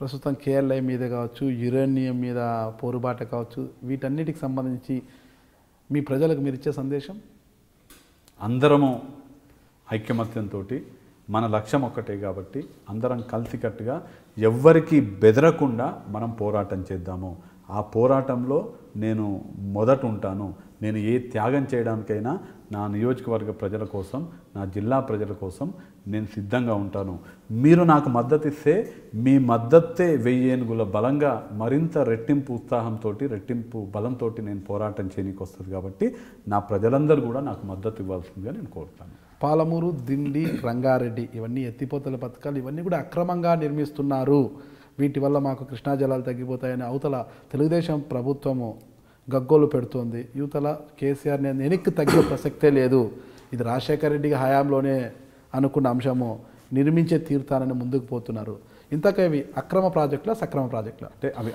ప్రస్తుతం కేఎల్ఐ మీద కావచ్చు, యురేనియం మీద పోరుబాట కావచ్చు, వీటన్నిటికి సంబంధించి మీ ప్రజలకు మీరు ఇచ్చే సందేశం? అందరము ఐక్యమత్యంతో మన లక్ష్యం ఒక్కటే కాబట్టి అందరం కలిసికట్టుగా ఎవ్వరికి బెదరకుండా మనం పోరాటం చేద్దాము. ఆ పోరాటంలో నేను మొదట ఉంటాను. నేను ఏ త్యాగం చేయడానికైనా నా నియోజకవర్గ ప్రజల కోసం, నా జిల్లా ప్రజల కోసం నేను సిద్ధంగా ఉంటాను. మీరు నాకు మద్దతు ఇస్తే మీ మద్దతే 1000 ఏనుగుల బలంగా మరింత రెట్టింపు ఉత్సాహంతో, రెట్టింపు బలంతో నేను పోరాటం చేయడానికి వస్తుంది. కాబట్టి నా ప్రజలందరూ కూడా నాకు మద్దతు ఇవ్వాల్సిందిగా నేను కోరుతాను. పాలమూరు, దిండి, రంగారెడ్డి ఇవన్నీ ఎత్తిపోతల పథకాలు, ఇవన్నీ కూడా అక్రమంగా నిర్మిస్తున్నారు. వీటి వల్ల మాకు కృష్ణా జలాలు తగ్గిపోతాయని అవతల తెలుగుదేశం ప్రభుత్వము గగ్గోలు పెడుతోంది. యువతల కేసీఆర్ వెనక్కి తగ్గే ప్రసక్తే లేదు. ఇది రాజశేఖర రెడ్డి హయాంలోనే అనుకున్న అంశము, నిర్మించే తీరుతానని ముందుకు పోతున్నారు. ఇంతకీ అవి అక్రమ ప్రాజెక్టులా, సక్రమ ప్రాజెక్టులా? అంటే అవి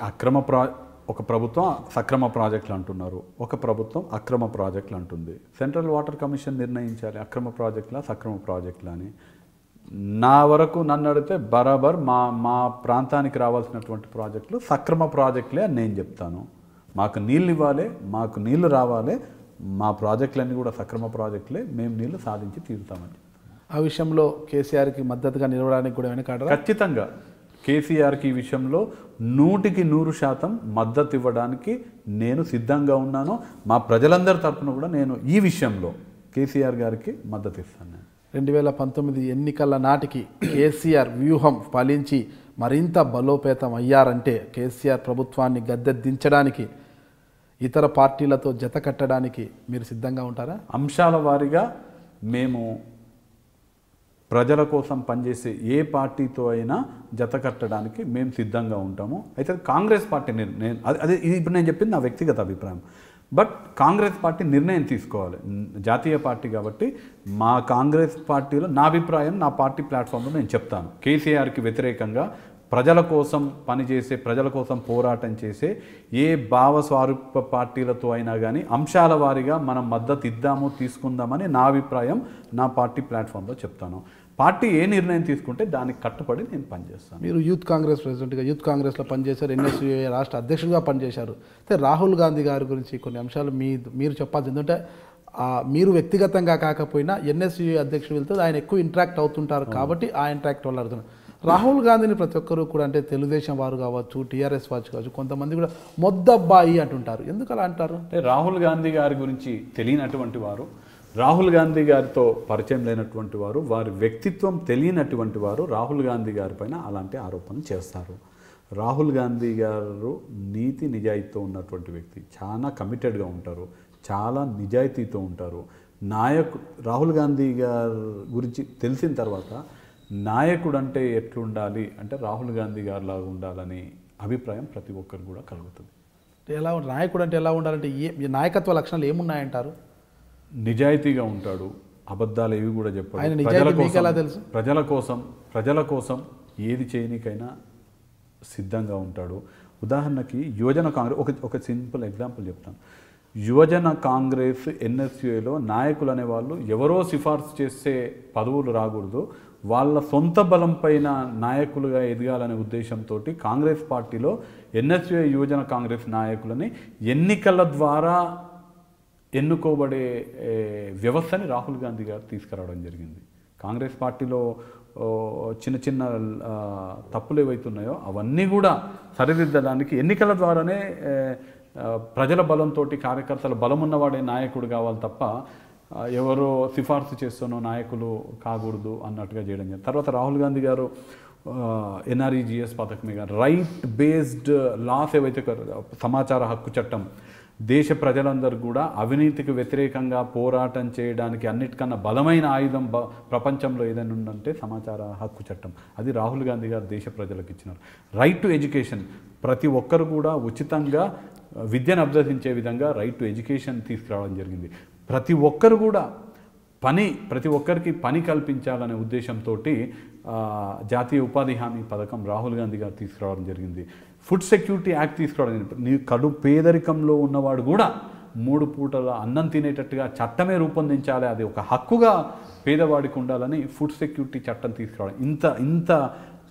ఒక ప్రభుత్వం సక్రమ ప్రాజెక్టులు అంటున్నారు, ఒక ప్రభుత్వం అక్రమ ప్రాజెక్టులు అంటుంది. సెంట్రల్ వాటర్ కమిషన్ నిర్ణయించాలి అక్రమ ప్రాజెక్టులా, సక్రమ ప్రాజెక్టులా అని. నా వరకు నన్ను అడిగితే బరాబర్ మా ప్రాంతానికి రావాల్సినటువంటి ప్రాజెక్టులు సక్రమ ప్రాజెక్టులే అని నేను చెప్తాను. మాకు నీళ్ళు ఇవ్వాలి, మాకు నీళ్లు రావాలి, మా ప్రాజెక్టులన్నీ కూడా సక్రమ ప్రాజెక్టులే, మేము నీళ్లు సాధించి తీరుతామని. ఆ విషయంలో కేసీఆర్కి మద్దతుగా నిలవడానికి కూడా వెనకాడరా? ఖచ్చితంగా కేసీఆర్కి ఈ విషయంలో 100% మద్దతు ఇవ్వడానికి నేను సిద్ధంగా ఉన్నాను. మా ప్రజలందరి తరఫున కూడా నేను ఈ విషయంలో కేసీఆర్ గారికి మద్దతు ఇస్తాను. 2019 ఎన్నికల నాటికి కేసీఆర్ వ్యూహం ఫలించి మరింత బలోపేతం అయ్యారంటే కేసీఆర్ ప్రభుత్వాన్ని గద్దె దించడానికి, ఇతర పార్టీలతో జత కట్టడానికి మీరు సిద్ధంగా ఉంటారా? అంశాల వారీగా మేము ప్రజల కోసం పనిచేసే ఏ పార్టీతో అయినా జత కట్టడానికి మేము సిద్ధంగా ఉంటాము. అయితే కాంగ్రెస్ పార్టీ అదే ఇప్పుడు నేను చెప్పింది నా వ్యక్తిగత అభిప్రాయం. బట్ కాంగ్రెస్ పార్టీ నిర్ణయం తీసుకోవాలి. జాతీయ పార్టీ కాబట్టి మా కాంగ్రెస్ పార్టీలో నా అభిప్రాయం నా పార్టీ ప్లాట్ఫామ్లో నేను చెప్తాను. కేసీఆర్కి వ్యతిరేకంగా ప్రజల కోసం పనిచేసే, ప్రజల కోసం పోరాటం చేసే ఏ భావస్వరూప పార్టీలతో అయినా కానీ అంశాల వారీగా మనం మద్దతు ఇద్దాము, తీసుకుందామని నా అభిప్రాయం నా పార్టీ ప్లాట్ఫామ్లో చెప్తాను. పార్టీ ఏ నిర్ణయం తీసుకుంటే దానికి కట్టుబడి నేను పనిచేస్తాను. మీరు యూత్ కాంగ్రెస్ ప్రెసిడెంట్గా యూత్ కాంగ్రెస్లో పనిచేశారు, ఎన్ఎస్యూఏ రాష్ట్ర అధ్యక్షుడిగా పనిచేశారు. అయితే రాహుల్ గాంధీ గారి గురించి కొన్ని అంశాలు మీరు చెప్పాల్సి, ఎందుకంటే మీరు వ్యక్తిగతంగా కాకపోయినా ఎన్ఎస్యూఏ అధ్యక్షులతో ఆయన ఎక్కువ ఇంటరాక్ట్ అవుతుంటారు కాబట్టి ఆ ఇంటరాక్ట్ వల్ల అడుగుతున్నారు. రాహుల్ గాంధీని ప్రతి ఒక్కరు కూడా, అంటే తెలుగుదేశం వారు కావచ్చు, టీఆర్ఎస్ వారు కావచ్చు, కొంతమంది కూడా మొద్దబ్బాయి అంటుంటారు. ఎందుకు అలా అంటారు? అంటే రాహుల్ గాంధీ గారి గురించి తెలియనటువంటి వారు, రాహుల్ గాంధీ గారితో పరిచయం లేనటువంటి వారు, వారి వ్యక్తిత్వం తెలియనటువంటి వారు రాహుల్ గాంధీ గారి పైన అలాంటి ఆరోపణలు చేస్తారు. రాహుల్ గాంధీ గారు నీతి నిజాయితీతో ఉన్నటువంటి వ్యక్తి, చాలా కమిటెడ్గా ఉంటారు, చాలా నిజాయితీతో ఉంటారు. రాహుల్ గాంధీ గారి గురించి తెలిసిన తర్వాత నాయకుడు అంటే ఎట్లుండాలి అంటే రాహుల్ గాంధీ గారి లాగా ఉండాలని అభిప్రాయం ప్రతి ఒక్కరు కూడా కలుగుతుంది. ఎలా నాయకుడు అంటే ఎలా ఉండాలంటే నాయకత్వ లక్షణాలు ఏమున్నాయంటారు? నిజాయితీగా ఉంటాడు, అబద్ధాలు ఏవి కూడా చెప్పాడు, ప్రజల కోసం ఏది చేయనికైనా సిద్ధంగా ఉంటాడు. ఉదాహరణకి యువజన కాంగ్రెస్ ఒక సింపుల్ ఎగ్జాంపుల్ చెప్తాను. యువజన కాంగ్రెస్ ఎన్ఎస్యూఏలో నాయకులు అనేవాళ్ళు ఎవరో సిఫార్సు చేసే పదవులు రాకూడదు, వాళ్ళ సొంత బలం పైన నాయకులుగా ఎదగాలనే ఉద్దేశంతో కాంగ్రెస్ పార్టీలో ఎన్ఎస్యూఏ యువజన కాంగ్రెస్ నాయకులని ఎన్నికల ద్వారా ఎన్నుకోబడే వ్యవస్థని రాహుల్ గాంధీ గారు తీసుకురావడం జరిగింది. కాంగ్రెస్ పార్టీలో చిన్న చిన్న తప్పులు ఏవైతున్నాయో అవన్నీ కూడా సరిదిద్దడానికి ఎన్నికల ద్వారానే ప్రజల బలంతో, కార్యకర్తల బలం ఉన్నవాడే నాయకుడు కావాలి తప్ప ఎవరో సిఫార్సు చేస్తున్న నాయకులు కాకూడదు అన్నట్టుగా చేయడం జరిగింది. తర్వాత రాహుల్ గాంధీ గారు ఎన్ఆర్ఈజిఎస్ పథకమే కానీ రైట్ బేస్డ్ లాస్ ఏవైతే సమాచార హక్కు చట్టం, దేశ ప్రజలందరూ కూడా అవినీతికి వ్యతిరేకంగా పోరాటం చేయడానికి అన్నిటికన్నా బలమైన ఆయుధం ప్రపంచంలో ఏదైనా ఉందంటే సమాచార హక్కు చట్టం. అది రాహుల్ గాంధీ గారు దేశ ప్రజలకు ఇచ్చినారు. రైట్ టు ఎడ్యుకేషన్, ప్రతి ఒక్కరు కూడా ఉచితంగా విద్యను అభ్యసించే విధంగా రైట్ టు ఎడ్యుకేషన్ తీసుకురావడం జరిగింది. ప్రతి ఒక్కరు కూడా ప్రతి ఒక్కరికి పని కల్పించాలనే ఉద్దేశంతో జాతీయ ఉపాధి హామీ పథకం రాహుల్ గాంధీ గారు తీసుకురావడం జరిగింది. ఫుడ్ సెక్యూరిటీ యాక్ట్ తీసుకురావడం జరిగింది. నీ కడు పేదరికంలో ఉన్నవాడు కూడా 3 పూటల అన్నం తినేటట్టుగా చట్టమే రూపొందించాలి, అది ఒక హక్కుగా పేదవాడికి ఉండాలని ఫుడ్ సెక్యూరిటీ చట్టం తీసుకురావడం. ఇంత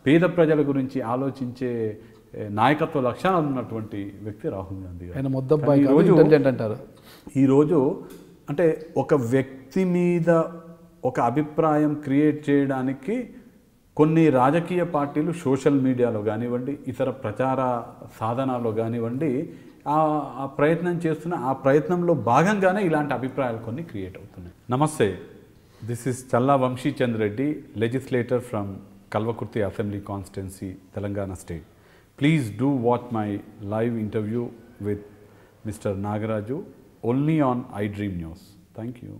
పేద ప్రజల గురించి ఆలోచించే నాయకత్వ లక్షణాలు ఉన్నటువంటి వ్యక్తి రాహుల్ గాంధీ గారు. ఆయన మొద్దబ్బాయి కాదు, ఇంటెలిజెంట్ అంటారు. ఈరోజు అంటే ఒక వ్యక్తి మీద ఒక అభిప్రాయం క్రియేట్ చేయడానికి కొన్ని రాజకీయ పార్టీలు సోషల్ మీడియాలో కానివ్వండి, ఇతర ప్రచార సాధనాల్లో కానివ్వండి ఆ ప్రయత్నం చేస్తున్న, ఆ ప్రయత్నంలో భాగంగానే ఇలాంటి అభిప్రాయాలు కొన్ని క్రియేట్ అవుతున్నాయి. నమస్తే, this is Challa Vamshichand Reddy, legislator from Kalwakurthy assembly constituency, Telangana state. Please do watch my live interview with Mr. Nagaraju only on iDream News. Thank you.